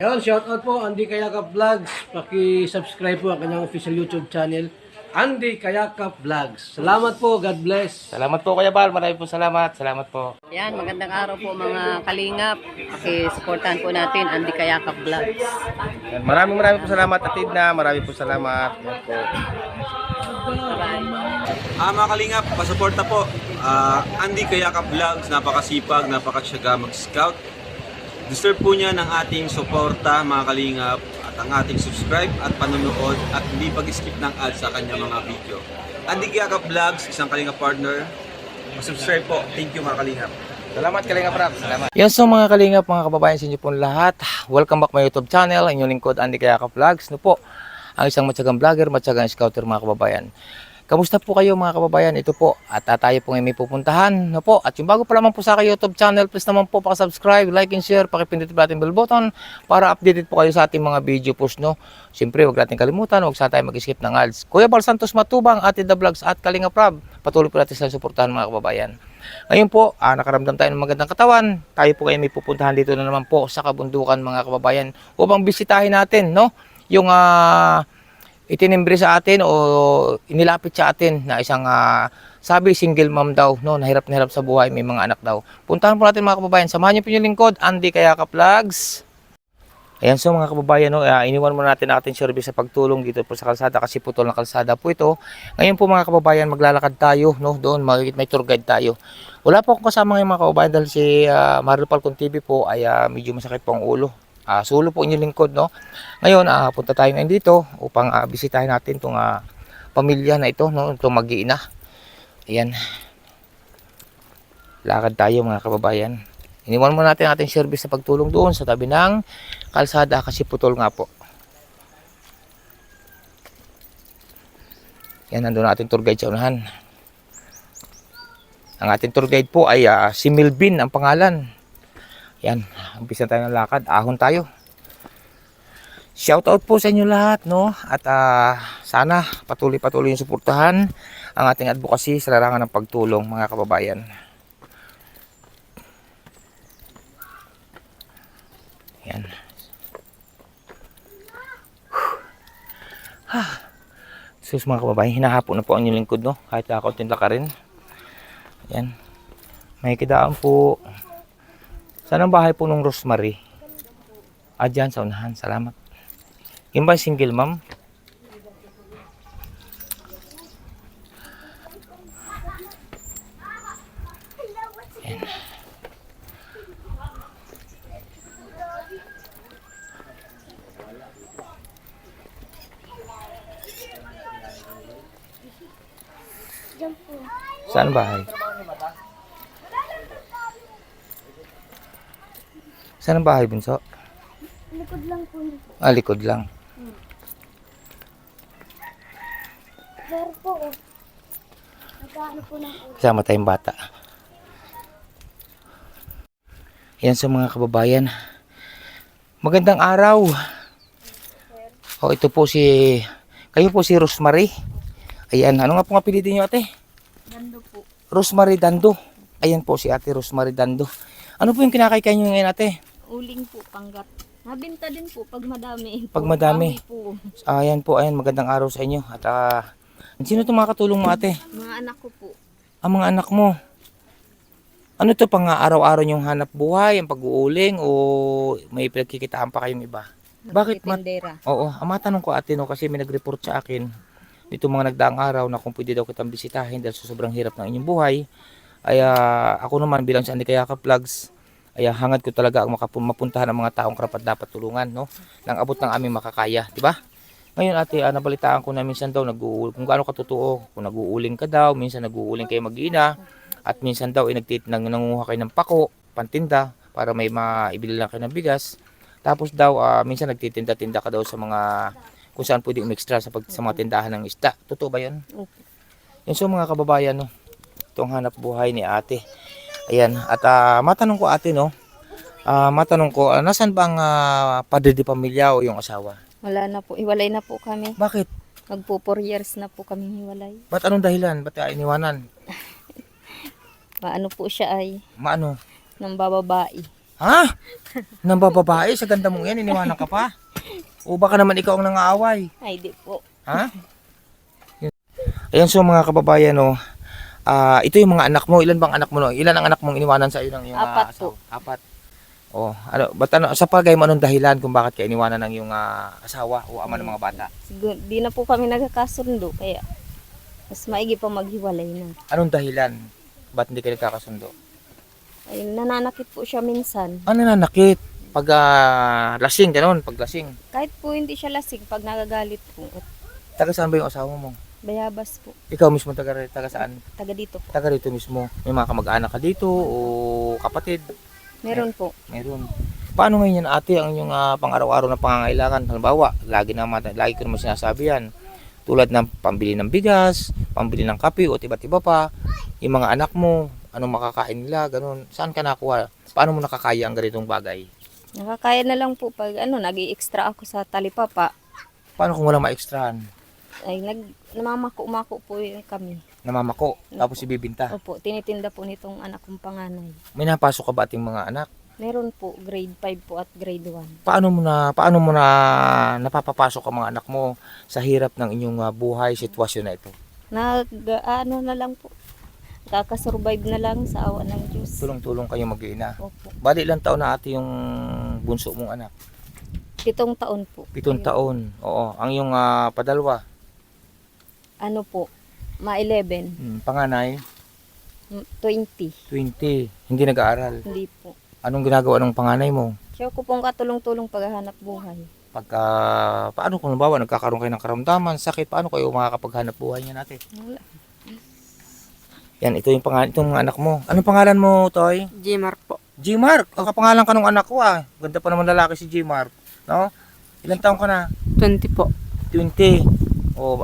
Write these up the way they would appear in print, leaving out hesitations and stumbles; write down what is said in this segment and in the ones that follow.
Ayun, shoutout po Andy Kayakap Vlogs. Paki-subscribe po ang kanyang official YouTube channel, Andy Kayakap Vlogs. Salamat po, God bless. Salamat po Kuya Bal, maraming po salamat. Salamat po. Yan, magandang araw po mga kalingap. Paki-supportahan po natin Andy Kayakap Vlogs. Yan, maraming po salamat Atid na, maraming po salamat. Yan po. Mga kalingap, pasuporta po. Andy Kayakap Vlogs, napakasipag, napakasyaga mag-scout. Deserve po niya ng ating suporta mga kalingap at ang ating subscribe at panonood at hindi pag-skip ng ads sa kanya mga video. Andy Kayakap Vlogs, isang kalingap partner. Subscribe po. Thank you mga kalingap. Salamat Kalingap Rap, salamat. Yan so mga Kalingap, mga kababayan sa inyo po lahat. Welcome back my YouTube channel, ang inyong lingkod Andy Kayakap Vlogs. No po, ang isang matyagang vlogger, matyagang scouter mga kababayan. Kamusta po kayo mga kababayan? Ito po, at tayo po ngayon may pupuntahan. No po, at yung bago pa lamang po sa aking YouTube channel, please naman po pakasubscribe, like and share, pakipindot po natin bell button para updated po kayo sa ating mga video post. No? Siyempre, huwag natin kalimutan, huwag sana tayo mag-skip ng ads. Kuya Bal Santos Matubang, Atid the Vlogs at Kalingap Rab, patuloy po natin silang suportahan mga kababayan. Ngayon po, nakaramdam tayo ng magandang katawan. Tayo po ngayon may pupuntahan dito na naman po sa kabundukan mga kababayan upang bisitahin natin, no? Yung itinimbre sa atin o inilapit sa atin na isang sabi single mom daw, no, na hirap sa buhay, may mga anak daw. Puntahan po natin mga kababayan, samahan niyo po yung lingkod Andy Kayakap Vlogs. Ayan so mga kababayan, no, iniwan muna natin ang ating service sa pagtulong dito po sa kalsada kasi putol na kalsada po ito. Ngayon po mga kababayan, maglalakad tayo, no, doon may tour guide tayo. Wala po akong kasama ngayon mga kababayan dahil si Mario Falcon TV po ay medyo masakit po ang ulo. Sulo po inyong lingkod, no. Ngayon punta tayo ngayon dito upang bisitahin natin itong pamilya na ito, no, itong mag-iina. Ayan, lakad tayo mga kababayan. Iniwan mo natin ating service sa pagtulong doon sa tabi ng kalsada kasi putol nga po. Yan, nandun ang ating tour guide sa unahan. Ang ating tour guide po ay si Melvin ang pangalan. Yan, umpisa tayo ng lakad, ahon tayo. Shoutout po sa inyo lahat, no? At sana patuloy yung suportahan ang ating advocacy sa larangan ng pagtulong mga kababayan. Yan. Sus mga kababayan, hinahapon na po ang inyong lingkod, no? Kahit kaunting lakarin. Yan. May kidaan po. Saan ang bahay po ng Rosemary? Dyan sa unahan. Salamat. Yung ba single mom? Yan. Saan bahay? Saan ang bahay, Bunso? Likod lang po. Likod lang. Pero po, nagkaano po ng ulo. Kasama tayong bata. Yan sa mga kababayan. Magandang araw. Ito po kayo po si Rosemary. Ayan, ano nga po nga pilitin nyo ate? Dando po. Rosemary Dando. Ayan po si ate Rosemary Dando. Ano po yung kinakain nyo ngayon ate? Uling po, panggat. Nabinta din po pag madami. Pag madami. Po. Ayan po, ayan, magandang araw sa inyo. At sino itong makakatulong mo ate? Mga anak ko po. Ang mga anak mo. Ano to pang araw-araw yung hanap buhay, ang pag-uuling o may pinagkikitaan pa kayong iba? Bakit Tendera. Oo, matanong ko ate no kasi may nag-report sa akin dito mga nagdaang araw na kung pwede daw kitang bisitahin dahil sa sobrang hirap ng inyong buhay. Ay ako naman bilang si Andy Kayakap Vlogs ay hangad ko talaga ang mapuntahan ng mga taong karapat dapat tulungan, no? Nang abot ng aming makakaya, di ba? Ngayon ate, nabalitaan ko na minsan daw kung gaano katotoo, kung nag-uuling ka daw, minsan nag-uuling kayo mag-ina, at minsan daw nangunguha kayo ng pako, pantinda, para may maibili lang kayo ng bigas. Tapos daw, minsan nagtitinda-tinda ka daw sa mga, kung saan pwede umextra sa mga tindahan ng isda. Totoo ba yun? Okay. Yan so mga kababayan, no? Itong hanap buhay ni ate. Ayan, at matanong ko ate, no? Nasaan ba ang padre de pamilya o yung asawa? Wala na po. Iwalay na po kami. Bakit? Magpo 4 years na po kami hiwalay. Ba't anong dahilan? Ba't iniwanan? Maano po siya ay Maano? nang bababae. Ha? Nang bababae, sa ganda mong yan, iniwanan ka pa? O baka naman ikaw ang nangaaway? Ay, di po. Ha? Ayan, so mga kababayan, no, ito yung mga anak mo. Ilan bang anak mo, no? Ilan ang anak mong iniwanan sa iyo ng iyong Apat asawa? po. Apat. Oh, ba't ano, sa palagay mo anong dahilan kung bakit ka iniwanan ng iyong asawa o ama ng mga bata? Siguro, di na po kami nagkakasundo. Kaya, mas maigi pa maghiwalay na. Anong dahilan? Ba't hindi kayo nagkakasundo? Ay, nananakit po siya minsan. Ano nanakit? Pag lasing, gano'n, pag lasing. Kahit po hindi siya lasing, pag nagagalit po. At Taga saan ba yung asawa mo? bayabas po. Ikaw mismo taga saan? Taga dito po. Taga rito mismo. May mga kamag-anak ka dito o kapatid? Meron po. Meron. Paano ngayon yan ate ang inyong pang-araw-araw na pangangailangan? Halimbawa, lagi ko naman sinasabi yan. Tulad ng pambili ng bigas, pambili ng kape o iba't iba pa. Yung mga anak mo, anong makakain nila, ganun. Saan ka nakuha? Paano mo nakakaya ang ganitong bagay? Nakakaya na lang po pag nag-i-extra ako sa talipapa. Paano kung walang ma-extrahan? Ay, namamako-mako po yun kami. Namamako, tapos ibibinta. Opo, tinitinda po nitong anak kong panganay. May napasok ka ba ating mga anak? Meron po, grade 5 po at grade 1. Paano mo na napapapasok ang mga anak mo sa hirap ng inyong buhay, sitwasyon na ito? Na lang po. Kakasurvive na lang sa awa ng Diyos. Tulong-tulong kayo mag-iina. Opo. Bali ilang taon na ate yung bunso mong anak? 7 taon po. 7 taon. Oo. Ang yung padalwa, Ano po, ma-11, panganay, 20. 20. Hindi nag-aaral. Hindi po. Anong ginagawa ng panganay mo? Siya ko pong katulong-tulong paghahanap buhay. Pagka, paano kung bawa nagkakaroon kayo ng karamdaman, sakit, paano kayo makakapaghanap buhay niya natin? Wala. Yan, itong mga anak mo. Anong pangalan mo, Toy? Gmar po. G-Mark. Kapangalan ka ng anak ko Ganda pa naman lalaki si G-Mark. No? Ilang taon ka na? 20 po. 20. O,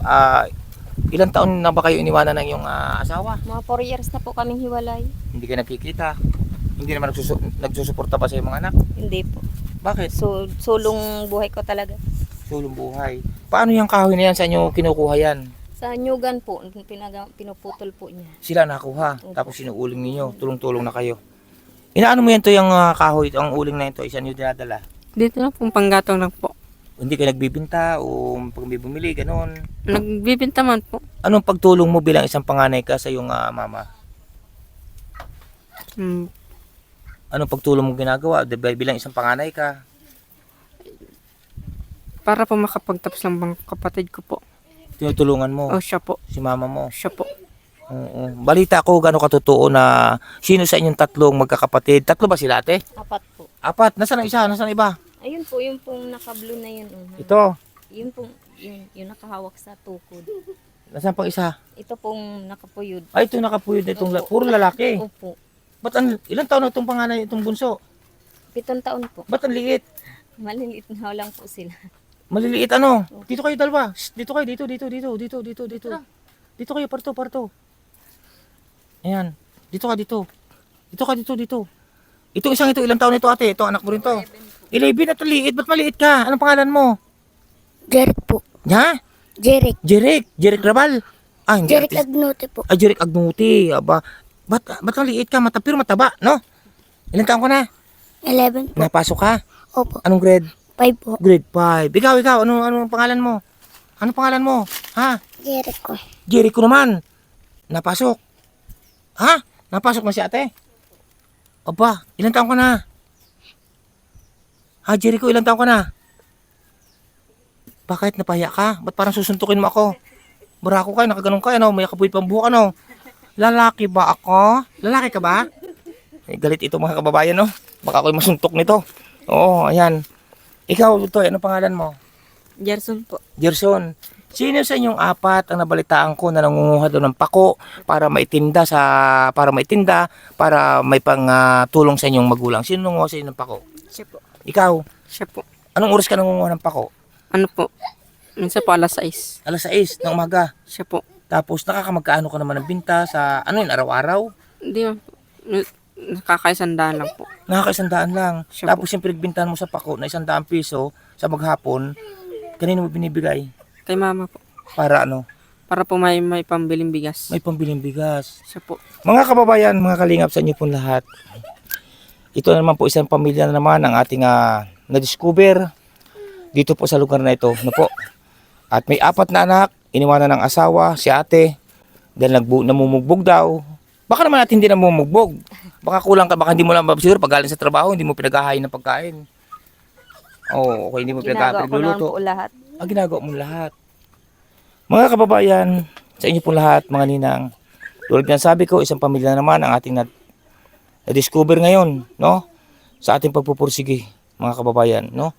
ilang taon na ba kayo iniwanan ng iyong asawa? Mga 4 years na po kaming hiwalay. Hindi kayo nakikita. Hindi naman nagsusuporta pa sa iyong mga anak. Hindi po. Bakit? So, sulong buhay ko talaga. Sulong buhay. Paano yung kahoy na yan sa inyo kinukuha yan? Sa nyugan po, pinuputol po niya. Sila nakuha. Opo. Tapos sinuuling ninyo. Tulong-tulong na kayo. Inaano mo yan to yung kahoy, ang uling na ito, isa nyo dinadala? Dito na pong panggatong lang po. Hindi kayo nagbibinta o pag may bumili, ganun. Nagbibinta man po. Anong pagtulong mo bilang isang panganay ka sa iyong mama? Hmm, Anong pagtulong mo ginagawa? Bilang isang panganay ka? para po makapagtapos lang bang kapatid ko po. Tinutulungan mo O siya po. si mama mo? Siya po. Oo. Balita ko gano'ng katotoo na sino sa inyong tatlong magkakapatid? Tatlo ba sila ate? 4 po. 4. Nasaan ang isa? Nasaan ang iba? Ayun po, yung pong naka-blue na yun. Ito. Yun pong, yung nakahawak sa tukod. Nasaan pang isa? Ito pong nakapuyod. Ay, ito nakapuyod na itong puro lalaki. Opo. Ba't ilang taon na itong panganay, itong bunso? 7 taon po. Ba't ang liit? Maliliit na lang po sila. Maliliit ano? Dito kayo dalawa. Shh, dito kayo, dito. Dito kayo, parto. Ayan. Dito ka, dito. Itong isang ito, ilang taon ito ate? Ito, anak mo rin to. 11 at liit. Ba't maliit ka? Anong pangalan mo? Jeric po. Ha? Jeric. Jeric Rabal. Ah, hindi. Jeric Agnote po. Ah, Jeric Agnuti. Aba, ba't maliit ka? Pero mataba, no? Ilang taon ka na? 11 po. Napasok ka? Opo. Anong grade? 5 po. Grade 5. Ikaw, anong pangalan mo? Anong pangalan mo? Ha? Jeric ko. Jericho naman. Napasok. Ha? Napasok na si ate? Aba, ilang taon ka na? Ha, Jericho, ilang taon ka na? Bakit napahiya ka? Ba't parang susuntukin mo ako? Barako ka, nakaganon ka, ano? May kapuit pang buhok, ano? Lalaki ba ako? Lalaki ka ba? Galit ito mga kababayan, no? Baka ako'y masuntok nito. Oo, ayan. Ikaw, Toy, ano pangalan mo? Gerson po. Gerson, sino sa inyong 4 ang nabalitaan ko na nangunguha doon ng pako para maitinda para may pang tulong sa inyong magulang? Sino nangunguha sa inyo ng pako? Siya po. Ikaw, Siya po. anong oras ka nangunguha ng pako? Ano po? Minsan po alas 6. Alas 6 ng umaga. Siya po. Tapos nakakamagkaano ka naman ng binta sa araw-araw? Hindi man po. Nakakaisandaan lang po. Nakaka-100 lang. Siya Tapos yung pinagbintahan mo sa pako na 100 piso sa maghapon, kanino mo binibigay? Kay mama po. Para ano? Para po may pambiling bigas. May pambiling bigas. Siya po. Mga kababayan, mga kalingap sa inyo pong lahat. Ito naman po isang pamilya na naman ang ating na-discover dito po sa lugar na ito. No po. At may 4 na anak, iniwanan ng asawa, si ate, dahil namumugbog daw. Baka naman natin hindi namumugbog. Baka kulang ka, baka hindi mo lang siguro pag galing sa trabaho, hindi mo pinaghahain ng pagkain. Oo, okay, hindi mo Ginagawa ko naman pinagluluto. po lahat. Ginagawa mo lahat. Mga kababayan, sa inyo po lahat, mga ninang, tulad ng sabi ko, isang pamilya na naman ang ating na-discover ngayon, no? Sa ating pagpupursige, mga kababayan, no?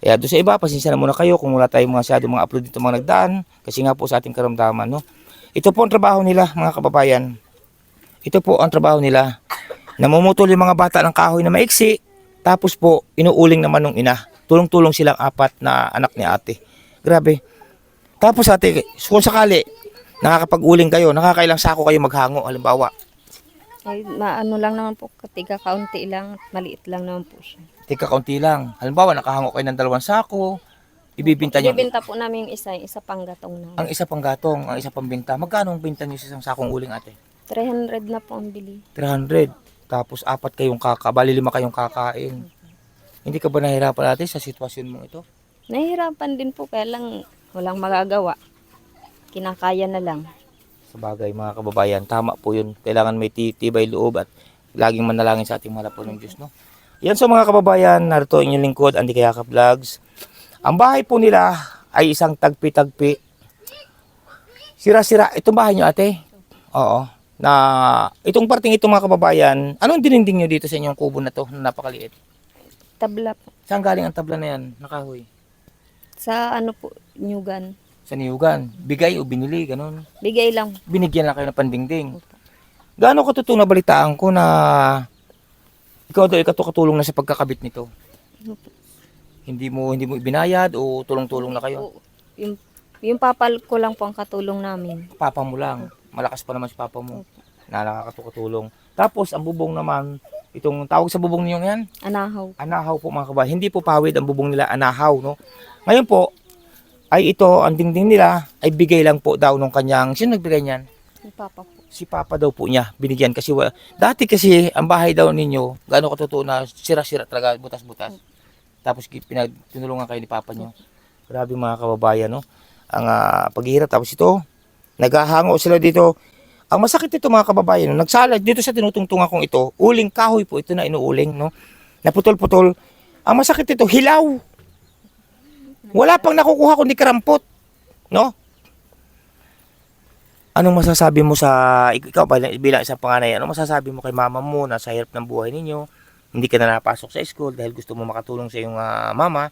Kaya doon sa iba, pasensya na muna kayo kung wala tayong mga upload dito mga nagdaan, kasi nga po sa ating karamdaman, no? Ito po ang trabaho nila, mga kababayan. Ito po ang trabaho nila. Namumutol yung mga bata ng kahoy na maiksi, tapos po, inuuling naman ng ina. Tulong-tulong silang 4 na anak ni ate. Grabe. Tapos ate, kung sakali, nakakapag-uling kayo, nakakailang sako kayo maghango, halimbawa. Ay, maano lang naman po, katiga kaunti lang, maliit lang naman po siya. Tika kaunti lang. Halimbawa, nakahango kayo ng 2 sako, ibibinta nyo. Ibibenta po namin yung isa pang gatong na. Ang isa pang gatong, ang isa pang binta. Magkano ang binta nyo sa isang sakong uling ate? 300 na po ang bili. 300. Tapos 4 kayong bali 5 kayong kakain. Hindi ka ba nahihirapan ate sa sitwasyon mo ito? Nahihirapan din po, kaya lang walang magagawa. Kinakaya na lang. Sa bagay mga kababayan, tama po yun. Kailangan may tibay loob at laging manalangin sa ating mahal po ng Diyos, no? Yan so mga kababayan, narito inyong lingkod, Andy Kayakap Vlogs. Ang bahay po nila ay isang tagpi-tagpi. Sira-sira. Itong bahay nyo ate? Oo. Na itong parting ito mga kababayan, anong dininding nyo dito sa inyong kubo na to na napakaliit? Tabla po. Saan galing ang tabla na yan, nakahoy? Sa ano po, nyugan. Sa niyugan. Bigay o binili, ganun. Bigay lang. Binigyan lang kayo ng pandingding. Gaano katotoo na balitaan ko na ikaw daw katulong na sa pagkakabit nito? Hindi mo ibinayad o tulong-tulong na kayo? Oo. Yung papa ko lang po ang katulong namin. Papa mo lang. Malakas pa naman si papa mo. Na nakakatulong. Tapos ang bubong naman, itong tawag sa bubong niyo yan? Anahaw. Anahaw po mga kabayan. Hindi po pawid ang bubong nila, anahaw, no? Ngayon po, ay ito, ang dingding nila, ay bigay lang po daw nung kanyang, sino nagbigay niyan? Yung papa po. Si papa daw po niya, binigyan kasi, dati kasi, ang bahay daw ninyo, gaano katotoo na sira-sira talaga, butas-butas. Tapos tinulungan kayo ni papa niyo. Grabe mga kababayan, no? Ang paghihirap, tapos ito, naghahango sila dito. Ang masakit ito mga kababayan, no? Nagsalag dito sa tinutungtungan kong ito, uling kahoy po ito na inuuling, no? Naputol-putol. Ang masakit ito, hilaw. Wala pang nakukuha kundi karampot, no? Anong masasabi mo sa ikaw bilang isang panganay? Anong masasabi mo kay mama mo na sa hirap ng buhay ninyo? Hindi ka na napasok sa school dahil gusto mo makatulong sa iyong mama.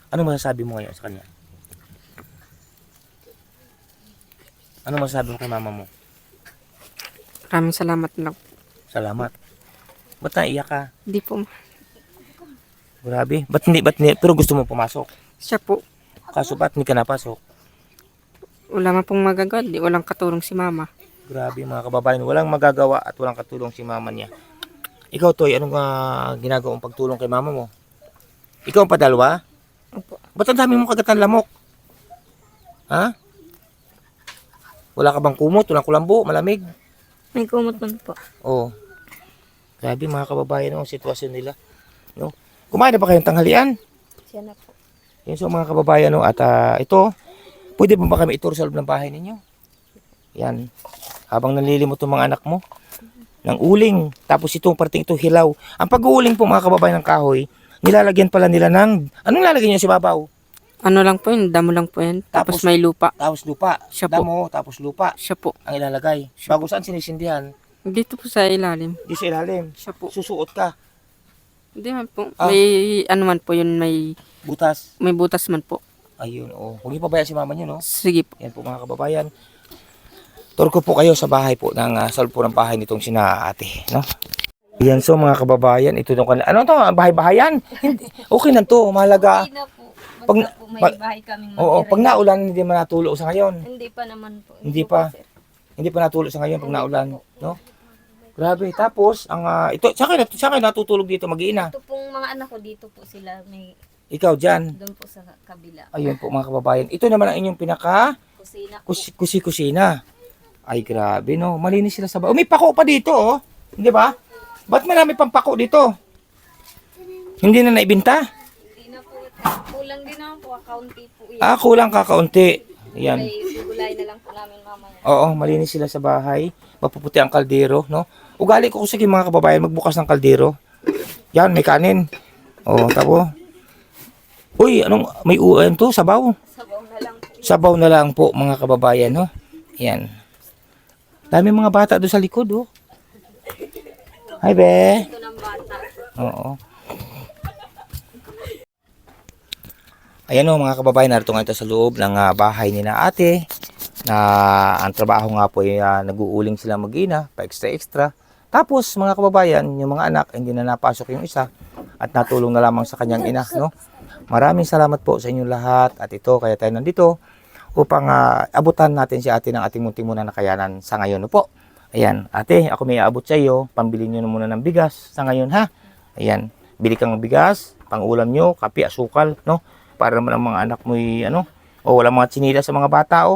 Anong masasabi mo ngayon sa kanya? Anong masasabi mo kay mama mo? Maraming salamat na. Salamat. Ba't naiyak ka? Hindi po. Grabe. Ba't hindi? Pero gusto mo pumasok. Siya po. Kaso ba't hindi ka napasok? Wala man pong magagawa. Walang katulong si mama. Grabe mga kababayan. Walang magagawa at walang katulong si mama niya. Ikaw, Toy, anong ginagawa mong pagtulong kay mama mo? Ikaw ang padalwa? Opo. Ba't ang dami mong kagatan lamok? Ha? Wala ka bang kumot? Walang kulambo? Malamig? May kumot man po. Oo. Grabe mga kababayan ang sitwasyon nila. No? Kumain na ba kayong tanghalian? Siya na po. Yun so mga kababayan, no? At ito, pwede ba kami ituro sa loob ng bahay ninyo? Yan. Habang nalilimot yung mga anak mo ng uling. Tapos itong parting ito hilaw. Ang pag-uuling po mga kababayan ng kahoy, nilalagyan pala nila ng, anong lalagyan nyo si babaw? Ano lang po yun, damo lang po yun. Tapos may lupa. Tapos lupa. Siya po. Damo, tapos lupa. Siya po. Ang ilalagay. Bago saan sinisindihan? Dito po sa ilalim. Di sa ilalim. Siya po. Susuot ka. Hindi man po. Ah. May ano man po yun, may Butas. butas man po. Ayun, oh. Huwag niyo pabayaan si mama niyo, no? Sige po. Yan po mga kababayan. Tour ko po kayo sa bahay po ng sa loob po ng bahay nitong sina ate, no? Yan so mga kababayan, ito yung kanila. Ano to? Bahay-bahayan? Hindi. Okay na to, mahalaga. Hindi na po. Pag- Basta po may pag- bahay kaming Oo, matira. pag naulan hindi man natulo sa ngayon. Hindi pa naman po. Hindi po pa. kasi. Hindi pa natulo sa ngayon pag naulan, no? Grabe. Tapos ang ito, sa kayo natutulog dito mag-iina. Ito pong mga anak ko dito po sila. May Ikaw diyan. doon po sa kabila. Ayun po mga kababayan. Ito naman ang inyong pinaka Kusina po. kusina. Ay grabe no. Malinis sila sa bahay. Oh, may pako pa dito oh. Hindi ba? Ba't marami pang pako dito? Hindi na naibenta? Hindi na po. Kulang din naman po. Kaunti po yan. Kulang kakaunti. Yan. Gulay na lang po namin mamaya. Oo, malinis sila sa bahay. Mapuputi ang kaldero, no? Ugali ko sige mga kababayan, magbukas ng kaldero. Yan, may kanin. Oh, tabo. Uy, anong may uwan to? Sabaw. Sabaw na lang po. Sabaw na lang po mga kababayan, no? Yan. Dami mga bata doon sa likod, oh. Hi, be. Ito ng bata. Oo. Ayan o mga kababayan, narito nga ito sa loob ng bahay ni na ate na ang trabaho nga po ay nag-uuling sila mag-ina, pa extra. Tapos mga kababayan, yung mga anak, hindi na napasok yung isa at natulong na lamang sa kanyang ina. No? Maraming salamat po sa inyong lahat at ito, kaya tayo nandito upang abutan natin si ate ng ating munting muna nakayanan sa ngayon. No po. Ayan, ate, ako may aabot sa iyo, pambili nyo na muna ng bigas sa ngayon ha. Ayan, bili kang bigas, pang-ulam nyo, kape, asukal, no? Para naman ang mga anak mo wala mga tsinila sa mga bata,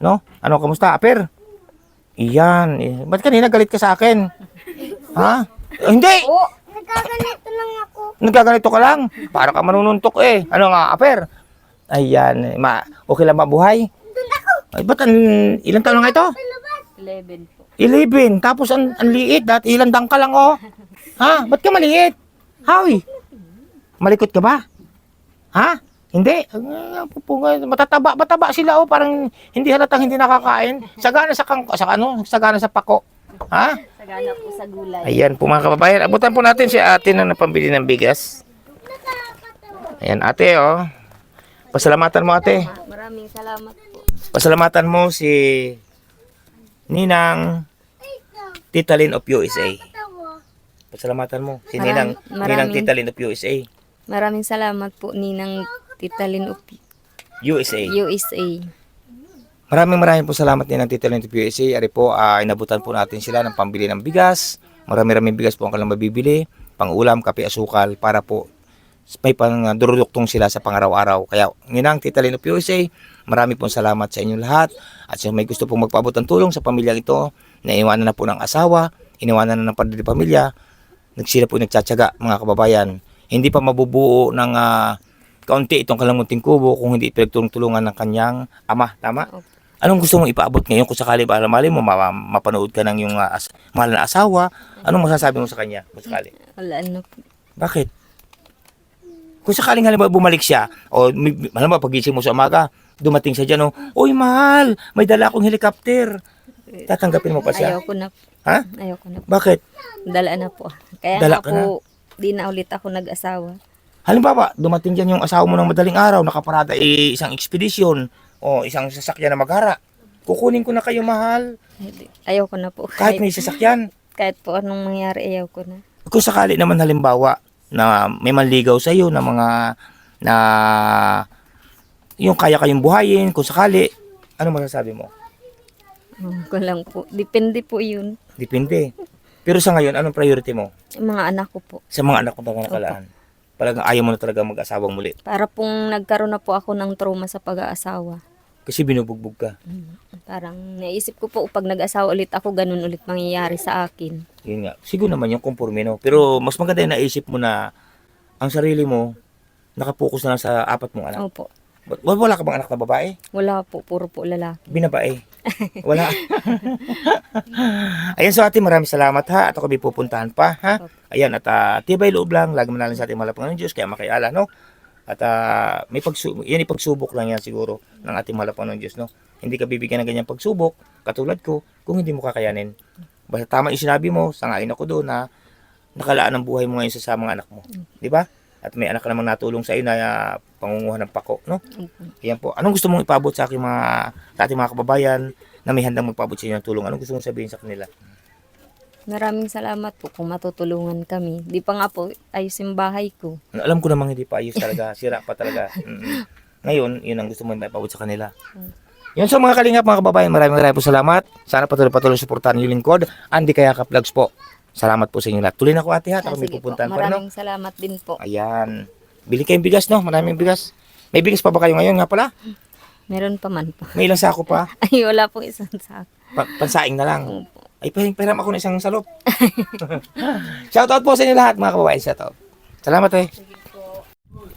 no? Ano, kamusta, aper? Iyan, ba't kanina galit ka sa akin? Ha? Hindi! Nagkaganito lang ako. Nagkaganito ka lang? Para ka manununtok eh. Ano nga, aper? Ayan, okay lang mabuhay? Doon ako. Ay, ba't ilang taon na nga ito? 11 po. 11, tapos ang liit, dati ilang dang ka lang, oh. Ha? Ba't ka maliit? Hoy? Malikot ka ba? Ha? Hindi. Mataba sila, oh. Parang hindi halatang hindi nakakain. Sagana sagana sa pako. Ha? Sagana po sa gulay. Ayan po mga kababayan. Abutan po natin si ate na napambili ng bigas. Ayan ate, oh. Pasalamatan mo ate. Maraming salamat po. Pasalamatan mo si Ninang Titalin of USA. Pasalamatan mo si Ninang Titalin of USA. Maraming salamat po Ninang Titalin of USA. USA. Maraming po salamat Ninang Titalin of USA. Ari po, inabutan po natin sila ng pambili ng bigas. Maraming bigas po ang kanilang mabibili. Pang-ulam, kape, asukal para po may pang-duruduktong sila sa pangaraw-araw. Kaya Ninang Titalin of USA, marami pong salamat sa inyong lahat. At sa may gusto pong magpaabot ng tulong sa pamilyang ito, na iwanan na po ng asawa, iniwanan na ng pamilya, sila po nagtsatsaga mga kababayan. Hindi pa mabubuo ng kaunti itong kalangunting kubo kung hindi pinagtulong-tulungan ng kanyang ama. Tama? Anong gusto mong ipaabot ngayon kung sakali ba mali mo mapanood ka ng yung mahal na asawa? Anong masasabi mo sa kanya kung sakali? Wala na po. Bakit? Kung sakaling halimbawa bumalik siya, o halimbawa pagising mo sa umaga, dumating siya dyan, oy mahal, may dala akong helicopter. Tatanggapin mo pa siya? Ayoko na po. Ha? Ayoko na po. Bakit? Dala na po. Kaya Dala nga ka po, di na ulit ako nag-asawa. Halimbawa, dumating dyan yung asawa mo ng madaling araw, nakaparada isang ekspedisyon, o isang sasakyan na maghara. Kukunin ko na kayo, mahal. Ayoko na po. Kahit may sasakyan. Kahit po anong mangyari, ayoko na. Kung sakali naman halimbawa, na may manligaw sa iyo na mga, na yung kaya kayong buhayin, kung sakali, ano masasabi mo? Ko lang po. Depende po yun. Depende. Pero sa ngayon, anong priority mo? Yung mga anak ko po. Sa mga anak mo na nakalaan? Talagang ayaw mo na talaga mag-asawang muli. Para pong nagkaroon na po ako ng trauma sa pag-aasawa. Kasi binubugbog ka. Parang naisip ko po, pag nag-asawa ulit ako, ganun ulit mangyayari sa akin. Yun nga. Siguro naman yung conforme, no? Pero mas maganda yung naisip mo na ang sarili mo, nakapokus na lang sa 4 mong anak. Opo. Wala ka bang anak na babae? Wala po, puro po lalaki. Binabae? Wala. Ayan, so ate, maraming salamat ha. At ako may pupuntahan pa ha. Ayan, at tibay loob lang. Lagi manalang sa ating malapang ng Diyos, kaya makiala, no? At may yan ipagsubok lang yan siguro ng ating malapang ng Diyos, no? Hindi ka bibigyan ng ganyang pagsubok, katulad ko, kung hindi mo kakayanin. Basta tama yung sinabi mo, sangayon ako doon na nakalaan ang buhay mo ngayon sa mga anak mo. Di ba? At may anak ka namang natulong sa iyo na pangunguhan ng pako, no? Ayan po. Anong gusto mong ipaabot sa ating mga kababayan na may handang magpaabot sa inyo ng tulong? Anong gusto mong sabihin sa kanila? Maraming salamat po kung matutulungan kami. Di pa nga po ayos yung bahay ko. Alam ko namang hindi pa ayos talaga. Sira pa talaga. Ngayon, yun ang gusto mong ipaabot sa kanila. Yun, so mga kalingap, mga kababayan, maraming po salamat. Sana patuloy suportahan yung lingkod. Andy Kayaka Vlogs po. Salamat po sa inyo lahat. Tuloy na ko ate ha. Ako may Sige po. pupuntahan pa rin, no? Maraming salamat din po. Ayan. Bili kayong bigas, no? Maraming bigas. May bigas pa ba kayo ngayon nga pala? Meron pa man po. May ilang sako pa? Ay, wala pong isang sako. Pansaing na lang. Ay, pahiram ako ng isang salop. Shoutout po sa inyo lahat, mga kababayan. Shoutout. Salamat eh.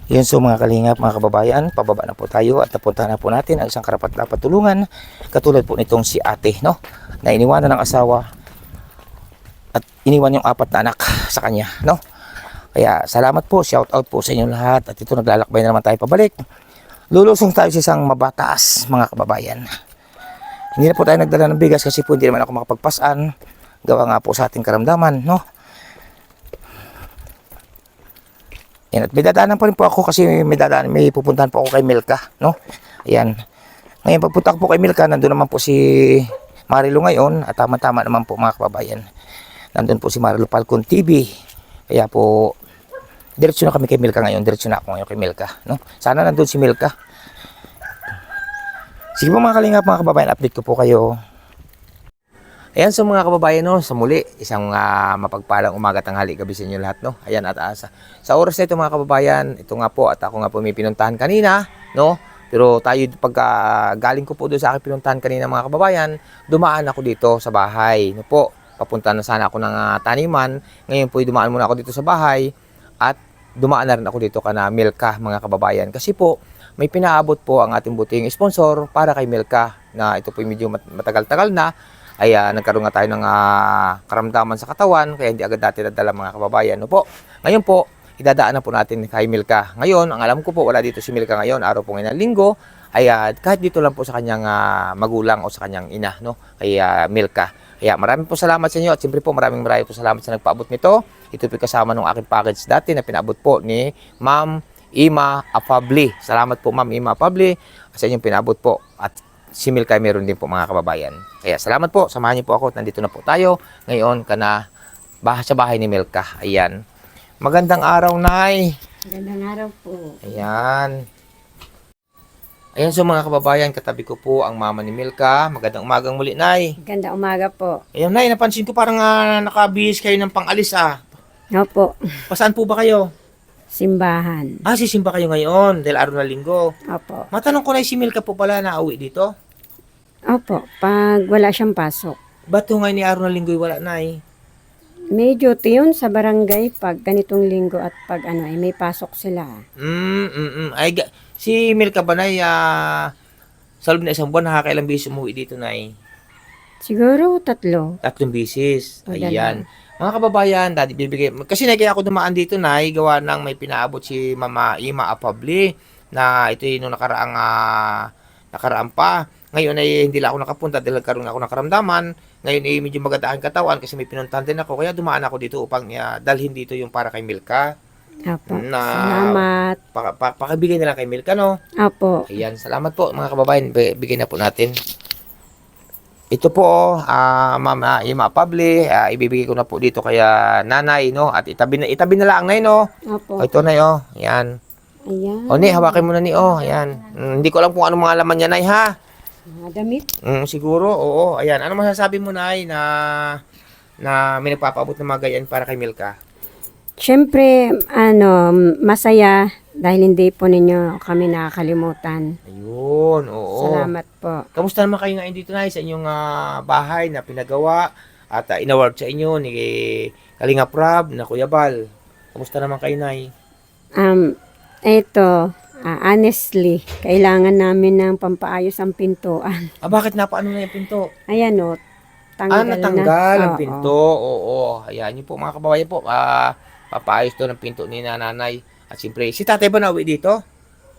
Yun, so mga kalingap, mga kababayan, pababa na po tayo at napunta na po natin ang isang karapat-dapat tulungan katulad po nitong si ate, no, na iniwanan ng asawa at iniwan yung 4 na anak sa kanya, no. Kaya salamat po, shout out po sa inyo lahat at ito naglalakbay na naman tayo pabalik. Lulusong tayo sa isang mabataas, mga kababayan. Hindi na po tayo nagdala ng bigas kasi po hindi naman ako makapagpasan, gawa nga po sa ating karamdaman, no. Yan, at may dadaanan pa rin po ako kasi may pupuntahan po ako kay Milka, no? Ayan. Ngayon, pagpunta ko po kay Milka, nandun naman po si Marilo ngayon at tama-tama naman po mga kababayan. Nandun po si Marilo Falcon TV. Kaya po, diretso na kami kay Milka ngayon. Diretso na ako ngayon kay Milka, no? Sana nandun si Milka. Sige po mga kalingap, mga kababayan, update ko po kayo. Ayan, so mga kababayan, no, sa muli, isang mapagpalang umaga, tanghali, gabi sa inyo lahat, no. Ayan, at sa oras na ito mga kababayan, ito nga po, at ako nga po may pinuntahan kanina, no. Pero tayo, pagka galing ko po doon sa aking pinuntahan kanina mga kababayan, dumaan ako dito sa bahay, no po. Papunta na sana ako ng taniman, ngayon po dumaan muna ako dito sa bahay, at dumaan na rin ako dito kana Milka mga kababayan. Kasi po, may pinaabot po ang ating buting sponsor para kay Milka, na ito po medyo matagal-tagal na, ay nagkaroon nga tayo ng karamdaman sa katawan, kaya hindi agad natin nadala mga kababayan, no po. Ngayon po, idadaan na po natin kay Milka. Ngayon, ang alam ko po, wala dito si Milka ngayon, araw po ngayon ng linggo, ay kahit dito lang po sa kanyang magulang o sa kanyang ina, no, kay Milka. Kaya maraming po salamat sa inyo at siyempre po maraming po salamat sa nagpaabot nito. Ito po kasama ng aking package dati na pinaabot po ni Ma'am Ima Afabli. Salamat po Ma'am Ima Afabli sa inyong pinabot po at si Milka meron din po mga kababayan. Kaya salamat po, samahan niyo po ako. Nandito na po tayo ngayon sa bahay ni Milka. Ayan. Magandang araw, Nay. Magandang araw po. Ayan. Ayan, so mga kababayan, katabi ko po ang mama ni Milka. Magandang umagang muli, Nay. Magandang umaga po. Ayan, Nay, napansin ko parang nakabihis kayo ng pang-alis Opo, Pasaan po ba kayo? simbahan. Sisimba kayo ngayon dahil araw na linggo. Opo. Matanong ko, Nay, si Milka po pala na uwi dito? Opo, pag wala siyang pasok. Ba't ho ngayon ni araw na linggo wala, Nay? May duty yun sa barangay pag ganitong linggo at pag may pasok sila. Ay, si Milka ba, Nay, sa loob na isang buwan, nakakailang beses umuwi dito, Nay? Siguro 3. 3 beses. O, Ayan. Mga kababayan, dati bibigay. Kasi kaya ako dumaan dito, Nay, gawa ng may pinaabot si Mama Ima Afabli na ito yung nakaraan pa. Ngayon ay hindi lang ako nakapunta dahil nagkaroon ako ng karamdaman. Ngayon ay medyo maganda ang katawan kasi may pinuntahan din ako. Kaya dumaan ako dito upang dalhin dito yung para kay Milka. Opo. Na, Salamat. Pakibigay na lang kay Milka, no? Opo. Ayan, salamat po mga kababayan. Bigay na po natin. Ito po, Mama Ima Afabli, ibibigay ko na po dito kaya nanay, no? At itabi na lang, Nay, no? Opo. Ito, Nay, oh. Ayan. Ayan. O, Nay, hawakin mo na, Nay, oh. Ayan. Hindi ko alam kung anong mga laman niya, Nay, ha? Mga damit. Siguro, oo. Ayan. Ano masasabi mo, Nay, na may nagpapaabot ng mga ganyan para kay Milka? Siyempre, masaya dahil hindi po ninyo kami nakakalimutan. Ayun, oo. Salamat po. Kamusta naman kayo ngayon dito, Nay, sa inyong bahay na pinagawa at inaward sa inyo ni Kalinga Prab na Kuya Bal? Kamusta naman kayo, Nay? Ito, honestly, kailangan namin ng pampaayos ang pintuan. Bakit napaano na yung pinto? Ayan o, tanggal Natanggal na. ang pinto. Oo. Ayan, yun po mga kababayan po. Papaayos to ng pinto ni nanay. At siyempre, si tatay ba nauwi dito?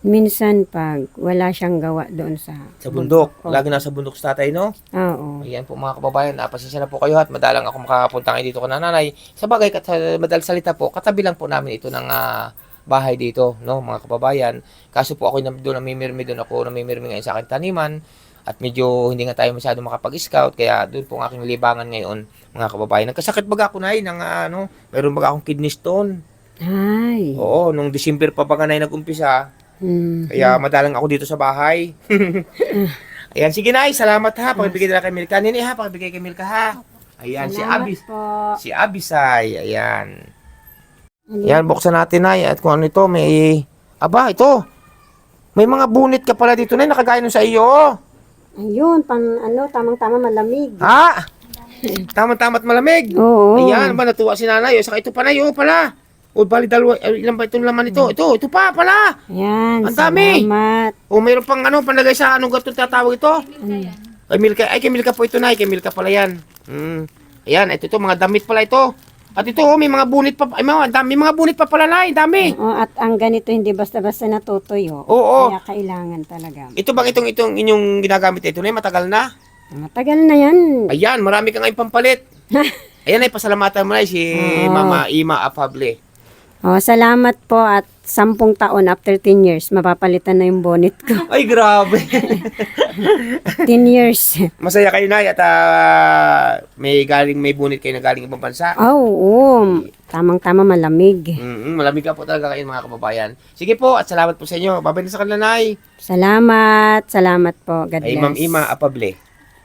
Minsan pag wala siyang gawa doon sa Bundok. Oo. Lagi nasa bundok si tatay, no? Oo. Ayan po mga kababayan. Pasensya na po kayo at madalang ako makapunta ngayon dito ko nanay. Sa bagay, madalang salita po, katabi lang po namin ito ng bahay dito, no, mga kababayan. Kaso po ako namimirmi doon ngayon sa aking taniman. At medyo hindi nga tayo masyado makapag-scout, kaya doon po ang aking libangan ngayon, mga kababayan. Nagkasakit baga ako, Nay, ng mayroon baga akong kidney stone. Ay. Oo, nung December pa baga, Nay, nag-umpisa. Kaya madalang ako dito sa bahay. Ayan, sige, Nay, salamat ha. Pakibigay na lang kay Milka. Nini ha, pakibigay kay Milka ha. Ayan, Salamat po. si Abisay. Ayan. Ayan, buksan natin, Nay. At kung ano ito, ito. May mga bunit ka pala dito, Nay, nakagaya nun sa iyo. Ayun, tamang-tama malamig. Ha? Tama-tama't malamig. Oo. Ayan, ba natuwa si nanay. Saka ito pa na, pala. O, bali dalawa. Ilan ba itong laman ito? Ito pa pala. Ayan, Ang dami. salamat. O, mayroon pang ano, panlagay sa anong gatong tatawag ito? Ay, Milka. Ay, kay Milka po ito na. Kay Milka pala yan. Ayan, ito mga damit pala ito. At ito, may mga bunit pa. Ay, may mga bunit pa pala na. Dami. Oh, at ang ganito hindi basta-basta natutuyo. Oo. Kaya kailangan talaga. Ito bang itong inyong ginagamit ito na matagal na? Matagal na yan. Ayan, marami kang ngayon pampalit. Ayan ay pasalamatan mo na si Mama Ima Afable. Oh, salamat po at 10 taon after 10 years, mapapalitan na yung bonnet ko. Ay, grabe. 10 years. Masaya kayo na at may bunit kayo na galing ibang bansa. Oh, oo. Tamang-tama malamig. Malamig ka po talaga kayo mga kababayan. Sige po at salamat po sa inyo. Babay na sa kanila, Nay. Salamat. Salamat po. God Ay, bless. Ma'am Ima Afable.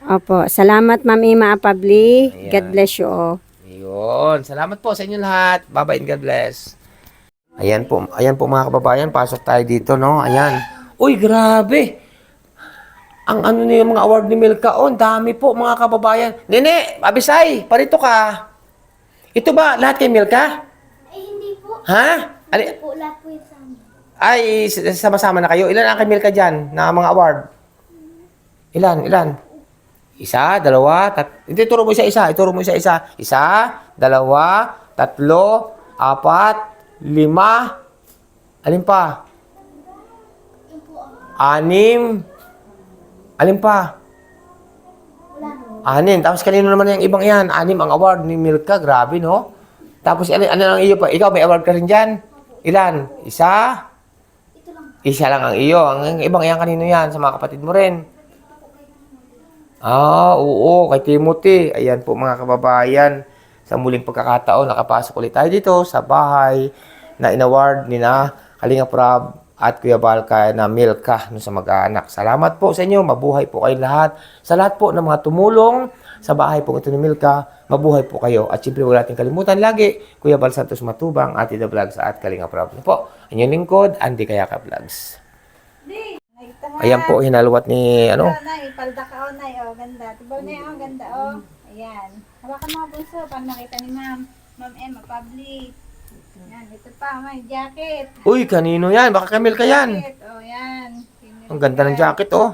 Opo. Salamat, Ma'am Ima Apabli. Ayan. God bless you all. Ayun. Salamat po sa inyo lahat. Bye-bye and God bless. Ayan po mga kababayan. Pasok tayo dito, no? Ayan. Uy, grabe. Ang ano na yung mga award ni Milka. Oh, dami po mga kababayan. Nene, Abisay, parito ka. Ito ba lahat kay Milka? Ay, hindi po. Ha? Hindi po, lahat po yung sa amin. Ay, sama-sama na kayo. Ilan ang kay Milka dyan na mga award? Ilan? Isa, dalawa, hindi, turo mo isa-isa. Ituro mo isa-isa. Isa, dalawa, tatlo, apat, 5. Alin pa? 6. Alin pa? 6. Tapos kanino naman yung ibang yan? 6 ang award ni Milka. Grabe, no? Tapos ano ang iyo pa? Ikaw, may award ka rin dyan? Ilan? Isa? Isa lang ang iyo. Ang ibang yan, kanino yan? Sa mga kapatid mo rin? Oo, kay Timothy. Ayan po mga kababayan. Sa muling pagkakataon, nakapasok ulit tayo dito sa bahay na inaward ni na Kalinga Prab at Kuya Balka na Milka no, sa mag-aanak. Salamat po sa inyo. Mabuhay po kayo lahat. Sa lahat po ng mga tumulong sa bahay po ito ni Milka, mabuhay po kayo. At siyempre, wala natin kalimutan lagi, Kuya Bal Santos Matubang, Ate The Vlogs at Kalinga Prab. Po, inyong lingkod, Andy Kayaka Vlogs. Ayan po, hinalwat ni, Nay, palda ka o, Nay. O, ganda. Tibaw na yung ganda, o. Ayan. Hawakan mo, bunso. Para nakita ni Ma'am Emma Public. Yan, ito pa, may jacket. Uy, kanino yan? Baka kay Milka yan. Jacket, o, yan. Ang ganda ng jacket, oh.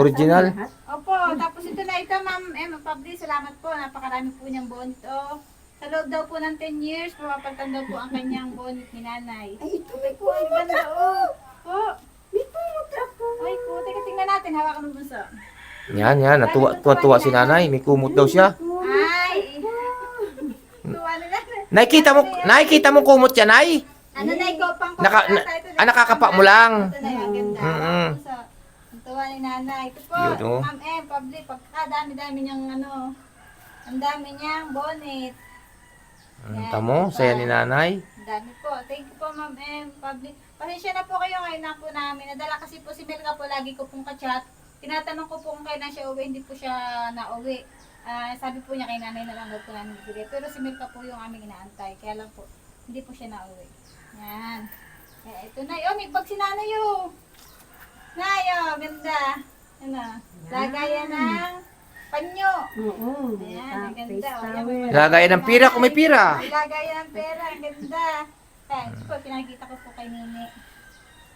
Original. Opo, tapos ito na ito, Ma'am Emma Public. Salamat po. Napakarami po niyang bonnet, o. Sa loob daw po ng 10 years, mapapalitan daw po ang kanyang bonnet ni Nanay. Ay, ito may po. Ang ganda, o. Po. May kumot ako. Ay, po. Teka, tingnan natin. Hawakan mo, bunso. Yan. Natuwa si nanay. May kumot daw siya. Ay! Tuwa na lang. Nakikita mo kumot yan, ay? Ano na ikaw pang Nakakapa mo lang. Ito na yung ganda. Mm-mm. Ang tuwa ni Nanay. Ito po, Yun, oh. Ma'am M, Public. Pagkadami-dami niyang ano, ang dami niyang bonnet. Tamo, saya ni nanay. Ang dami po. Thank you po, Ma'am M, Public. Pasensya na po kayo ngayon na po namin. Nadala kasi po si Melga po, lagi ko pong kachat. Tinatanong ko po kung kailan siya uwi, hindi po siya nauwi. Sabi po niya kay nanay na lang daw po namin bibigay. Pero si Melga po yung aming inaantay. Kaya lang po, hindi po siya nauwi. Yan. Ito na. Oh, may bag si nanay oh. Nay, oh, ganda. Ano? Lagayan ng panyo. Oo. Ayan, ang ganda. Oh, yan, Lagayan ng pira kung may pira. lagayan ng pera. Ang ganda. Ito po, pinakita ko po kay Nini.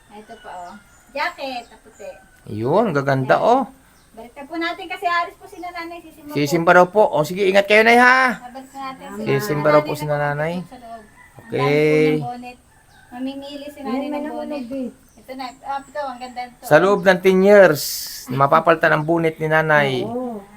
Ito pa oh. Jacket, na puti. Yun, gaganda, oh. Balikan po natin kasi alis po sila nanay. Sisimba po. Sisimba raw po. O sige, ingat kayo, nay, ha? Balikan natin sila. Sisimba raw po si nanay. Sa loob. Okay. Ang dami po ng bonnet. Mamingili si nanay ng bonnet. Ito na. Ito, ang ganda ito. Sa loob ng 10 years, mapapalitan ang bunit ni nanay.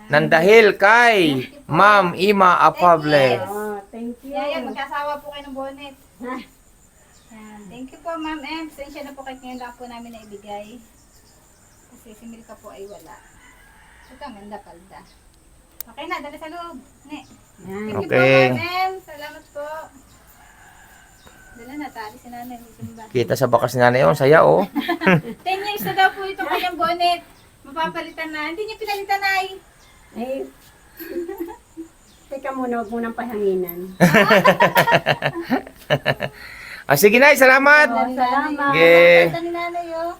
Nandahil kay Ma'am Ima Afable. Thank you. Yan, magkasawa po kayo ng bonnet. Yan. Thank you po, Ma'am M. Pasensya na po kahit ngayon lang po namin na ibigay. Kasi si Milka po ay wala. Ito, ang ganda palda. Okay na, dali sa loob. Ne. Thank you po, Okay. Ma'am M. Salamat po. Dala na, tali si nanay. Simba. Kita sa bakas ni nanay, oh. Saya, oh. 10 years na daw po itong kanyang bonnet. Mapapalitan na. Hindi niya pinalitan ay. Ay, teka muna, huwag munang pahanginan. Sige, nay, salamat. Salamat. Okay. Ganda ni nanay, oh.